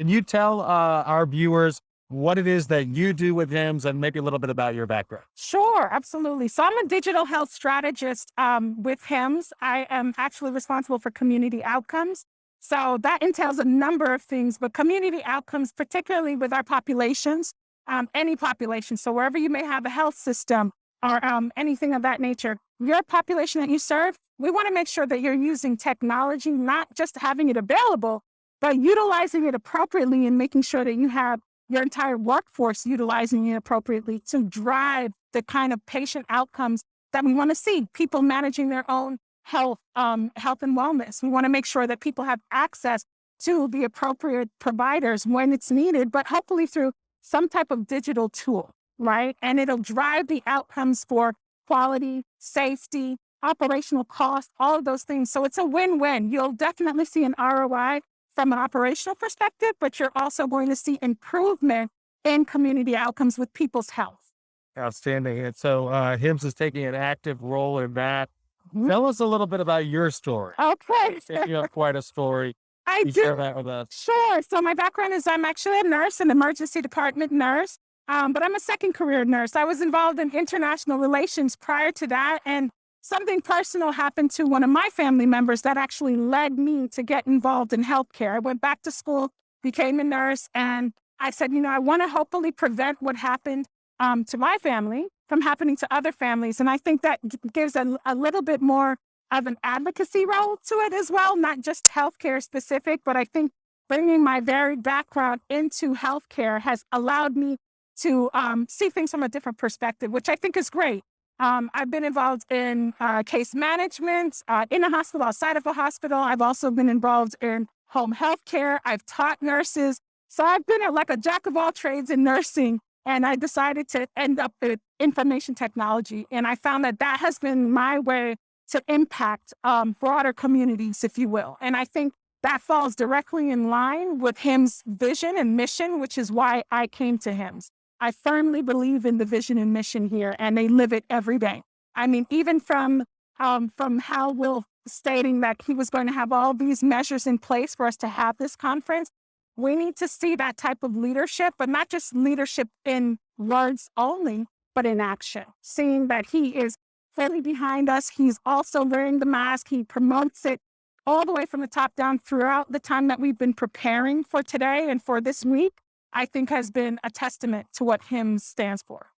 Can you tell our viewers what it is that you do with HIMSS and maybe a little bit about your background? Sure, absolutely. So I'm a digital health strategist with HIMSS. I am actually responsible for community outcomes. So that entails a number of things, but community outcomes, particularly with our populations, any population. So wherever you may have a health system or anything of that nature, your population that you serve, we want to make sure that you're using technology, not just having it available, but utilizing it appropriately and making sure that you have your entire workforce utilizing it appropriately to drive the kind of patient outcomes that we want to see. People managing their own health and wellness. We want to make sure that people have access to the appropriate providers when it's needed, but hopefully through some type of digital tool, right? And it'll drive the outcomes for quality, safety, operational cost, all of those things. So it's a win-win. You'll definitely see an ROI from an operational perspective, but you're also going to see improvement in community outcomes with people's health. Outstanding. And so HIMSS is taking an active role in that. Mhm. Tell us a little bit about your story. Okay. You have quite a story. I You share do. that with us. Sure. So my background is I'm actually a nurse, an emergency department nurse, but I'm a second career nurse. I was involved in international relations prior to that, and something personal happened to one of my family members that actually led me to get involved in healthcare. I went back to school, became a nurse, and I said, I want to hopefully prevent what happened to my family from happening to other families. And I think that gives a little bit more of an advocacy role to it as well, not just healthcare specific, but I think bringing my varied background into healthcare has allowed me to see things from a different perspective, which I think is great. I've been involved in case management in a hospital, outside of a hospital. I've also been involved in home health care. I've taught nurses. So I've been like a jack of all trades in nursing. And I decided to end up with information technology. And I found that that has been my way to impact broader communities, if you will. And I think that falls directly in line with HIMSS vision and mission, which is why I came to HIMSS. I firmly believe in the vision and mission here, and they live it every day. I mean, even from Hal Will stating that he was going to have all these measures in place for us to have this conference, we need to see that type of leadership, but not just leadership in words only, but in action. Seeing that he is fully behind us. He's also wearing the mask. He promotes it all the way from the top down throughout the time that we've been preparing for today and for this week, I think has been a testament to what HIMSS stands for.